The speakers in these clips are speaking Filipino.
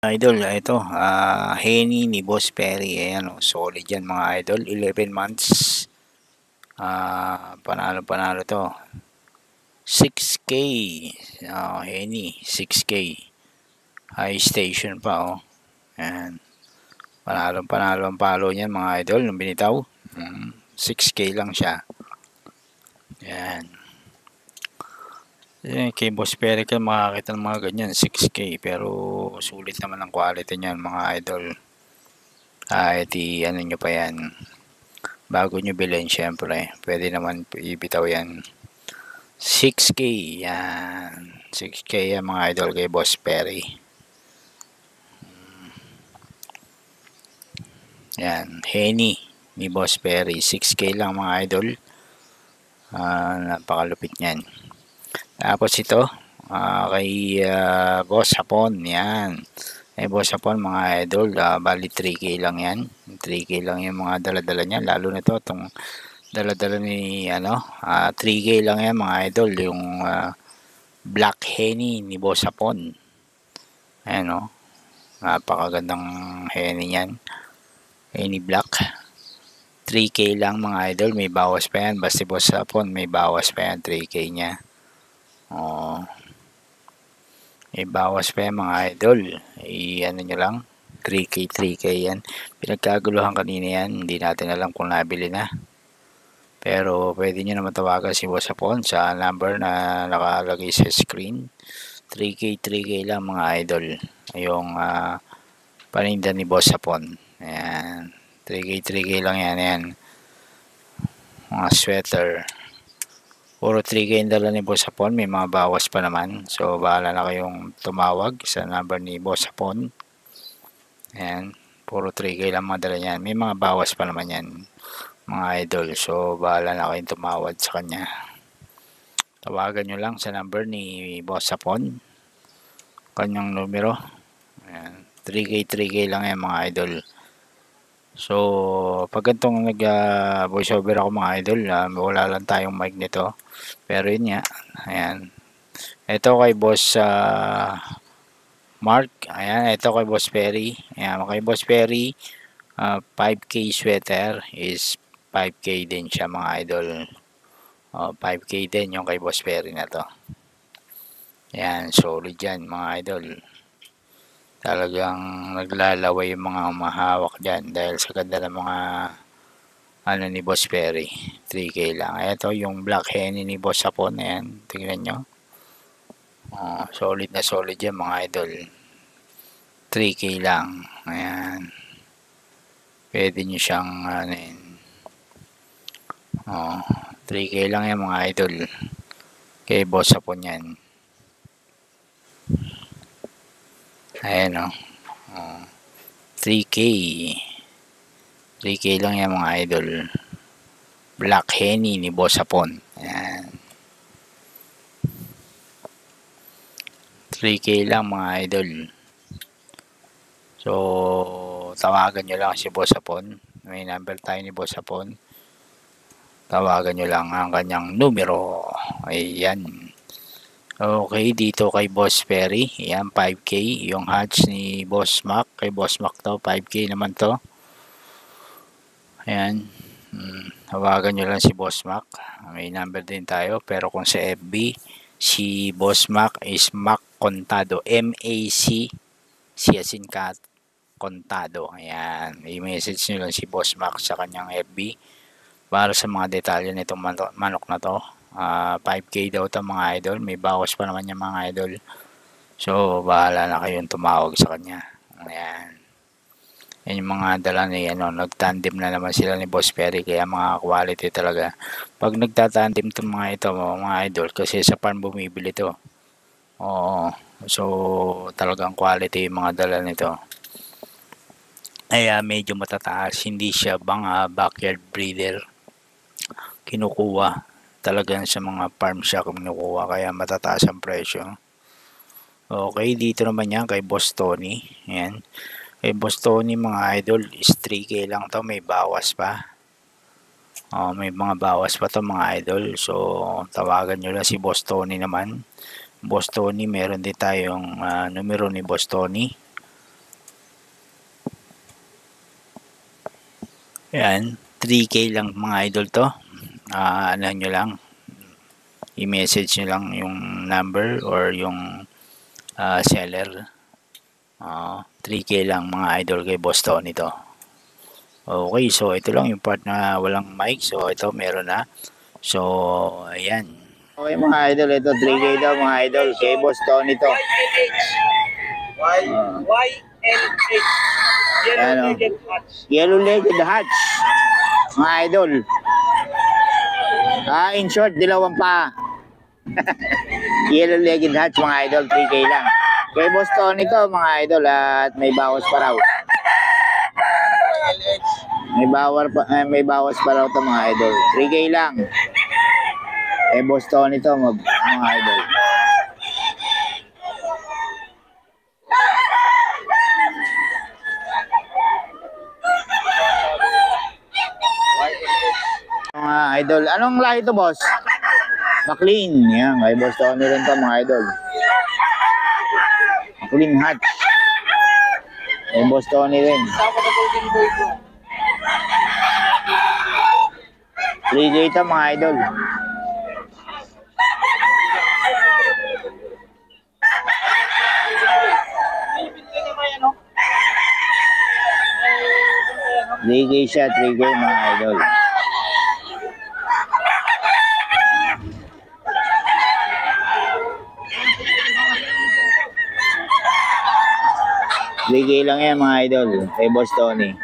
Idol, ito, Henny ni Boss Perry, ayan o, solid yan mga idol, 11 months, panalo-panalo to, 6K, Henny, 6K, high station pa o, ayan, panalo-panalo ang palo niyan mga idol, nung binitaw, 6K lang siya, ayan. Kay Boss Perry ka makakita ng mga ganyan, 6K, pero sulit naman ang quality niyan mga idol. Kahit ano nyo pa yan, bago nyo bilhin syempre, pwede naman ibitaw yan. 6K, yan. 6K yan mga idol kay Boss Perry. Yan, Henny ni Boss Perry, 6K lang mga idol. Napakalupit niyan. Tapos ito, kay Boss Hapon, yan. Boss Hapon mga idol, bali 3K lang yan. 3K lang yung mga dala-dala niya, lalo na to, itong dala-dala ni 3K lang yan mga idol, yung Black Henny ni Boss Hapon. Ayan o, napakagandang Henny yan, Henny Black. 3K lang mga idol, may bawas pa yan, basta Boss Hapon may bawas pa yan, 3K nya. May bawas pa yan mga idol, ano nyo lang, 3K yan. Pinagkaguluhan kanina yan, hindi natin alam kung nabili na. Pero pwede nyo naman tawagan si Boss Hapon sa number na nakalagay sa screen. 3K lang mga idol. Yung paninda ni Boss Hapon. Ayan. 3K lang yan. Ayan. Mga sweater. Puro 3K yung dala ni Boss Hapon. May mga bawas pa naman. So bahala na kayong tumawag sa number ni Boss Hapon. Ayan. Puro 3K lang mga dala niyan. May mga bawas pa naman yan mga idol, so bahala na kayong tumawad sa kanya. Tawagan nyo lang sa number ni Boss Hapon, kanyang numero. Ayan. 3K lang yan mga idol. So pag ganitong nag voice over ako mga idol, wala lang tayong mic nito, pero yun nga, ayan, ito kay Boss Mark, ayan, ito kay Boss Perry, ayan, kay Boss Perry, 5K sweater is 5K din siya mga idol. 5K din yung kay Boss Perry na to. Yan, solid yan mga idol. Talagang naglalaway yung mga umahawak dyan dahil sa ganda ng mga ano ni Boss Perry. 3K lang. Ito yung Black Henny ni Boss Hapon. Ayan, tingnan nyo. Solid na solid yan mga idol. 3K lang. Ayan. Pwede nyo siyang ano yun. 3K lang yan mga idol. Kay Boss Hapon yan. Ayan o. 3K. 3K lang yan mga idol. Black Henny ni Boss Hapon. Ayan. 3K lang mga idol. So, tawagan nyo lang si Boss Hapon. May number tayo ni Boss Hapon. Tawagan nyo lang ang kanyang numero. Ayan. Okay, dito kay Boss Perry. Ayan, 5K. Yung hatch ni Boss Mac. Kay Boss Mac to, 5K naman to. Ayan. Tawagan nyo lang si Boss Mac. May number din tayo. Pero kung sa FB, si Boss Mac is Mac Contado. M-A-C. Si Asin Cat Contado. Ayan. I-message nyo lang si Boss Mac sa kanyang FB. Para sa mga detalye nitong manok na to. 5K daw ito mga idol. May bawas pa naman yung mga idol. So, bahala na kayong tumawag sa kanya. Ayan. Yan yung mga dala ni nagtandem na naman sila ni Boss Perry. Kaya mga quality talaga. Pag nagtatandem itong mga ito, mga idol, kasi sa farm bumibili to. Oo. So, talagang quality yung mga dala nito. Ay, medyo matataas. Hindi siya backyard breeder. Kinukuha. Talagang sa mga farm siya kinukuha. Kaya matataas ang presyo. Okay, dito naman yan kay Boss Tony. Ayan. Kay Boss Tony mga idol is 3K lang to. May bawas pa. May mga bawas pa to mga idol. So, tawagan nyo lang si Boss Tony naman. Boss Tony, meron din tayong numero ni Boss Tony. Yan, 3K lang mga idol to. Ano nyo lang, i-message nyo lang yung number or yung seller. 3K lang mga idol kay Boss Tony to. Okay, so ito lang yung part na walang mic. So ito meron na. So ayan. Okay mga idol, ito 3K daw mga idol kay Boss Tony to. YLH. Yellow-legged hatch. Yellow-legged hatch. Mga idol. In short, dilawang pa. Yellow-legged hatch mga idol, 3K lang. Kay Boss Tony to mga idol at may bawas pa raw. May bawas pa raw to mga idol. 3K lang. Kay Boss Tony to mga idol. Mga idol, anong lahi to boss? McLean, yan, kay Boss Tony rin to mga idol. McLean hatch. Kay Boss Tony rin. 3K to mga idol. Siya, 3K mga idol. Bigay lang yan mga idol kay Boss Tony.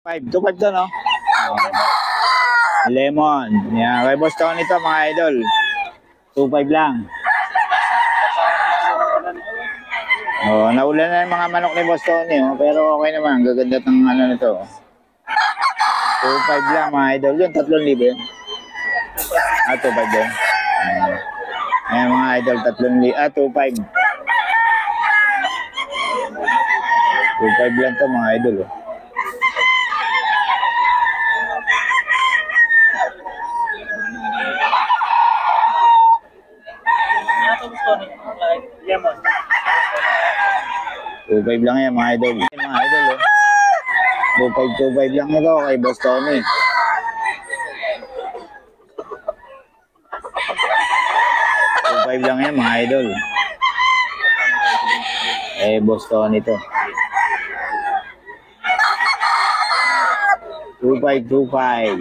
2.5 to no? Lemon. Yan, kay Boss Tony to mga idol. 2.5 lang. Naulan na yung mga manok ni Boss Tony, pero okay naman, gaganda ng ano nito. 2.5 lang mga idol. Yun, 3,000 yun. 2.5 din. Ayan mga idol, 2.5. 2.5 lang to mga idol. 2.5 lang yan mga idol. Mga idol 2.5 lang ito kay Boss Tony. 2.5 lang yan mga idol. Boss Tony to. 2.5.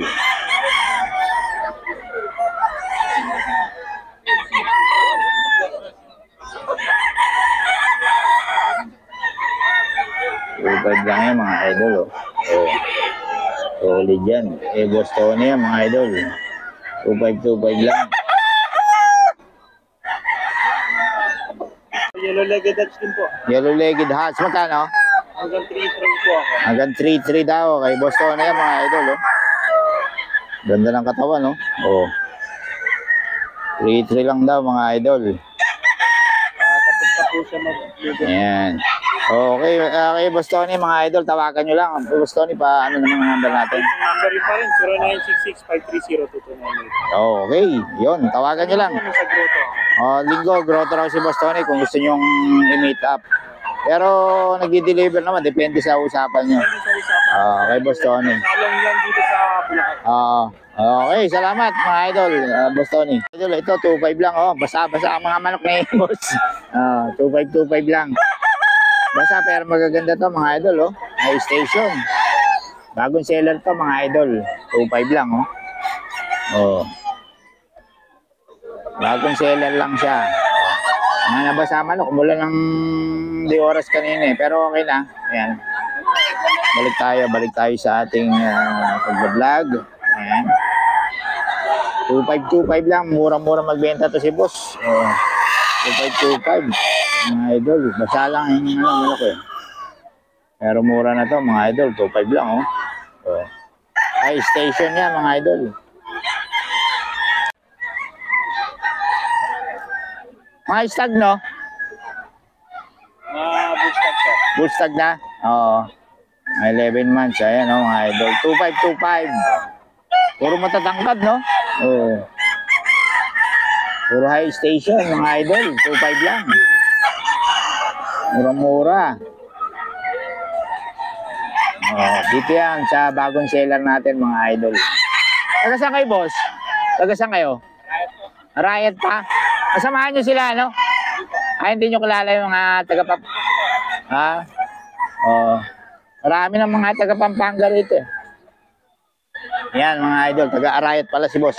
Lang yan mga idol. Solid yan. Boss Tony yan mga idol. 2.5 lang. Yellow-legged hatch din po. Yellow-legged hatch. Magkano? Hanggang 3.3 po ako. Hanggang 3.3 daw kay Boss Tony yan mga idol. Ganda ng katawan 3.3 lang daw mga idol. Tapos na po siya mag-legged. Ayan. Okay, kay Boss Tony mga idol, tawagan nyo lang. Boss Tony, ano naman ang number natin? Number rin pa rin, 0966-530-2298. Okay, yun, tawagan nyo lang. Sa grotto. Linggo, grotto raw si Boss Tony kung gusto nyong i-meet up. Pero nag-deliver naman, depende sa usapan nyo. Kay Boss Tony. Salong yan dito sa Bulacan. Okay, salamat mga idol, Boss Tony. Idol, ito 2.5 lang, basa-basa ang mga manok ni Boss. 2.5 lang. Basta pero magaganda to mga idol high station. Bagong seller to mga idol. 2.5 lang Bagong seller lang siya. Nabasa manok mula ng 2 oras kanina pero okay na. Ayan. Balik tayo sa ating pag-vlog. Ayan. 2.5 lang, murang-mura magbenta to si Boss. 2.5 mga idol, basa lang yung manok pero mura na to mga idol, 2.5 lang high station yan mga idol. Mga stag no? Bullstag siya. Bullstag na? 11 months, ayan mga idol, 2.5 puro matatangkad no? Puro high station mga idol, 2.5 lang. Mura-mura. Oh, dito yan sa bagong seller natin mga idol. Taga saan kayo, boss? Taga saan kayo? Riot pa? Kasamahan nyo sila, no? Ay, hindi nyo kilala yung mga taga ha? Oh. Marami ng mga taga Pampanga rito. Yan mga idol, taga Arayat pala si boss.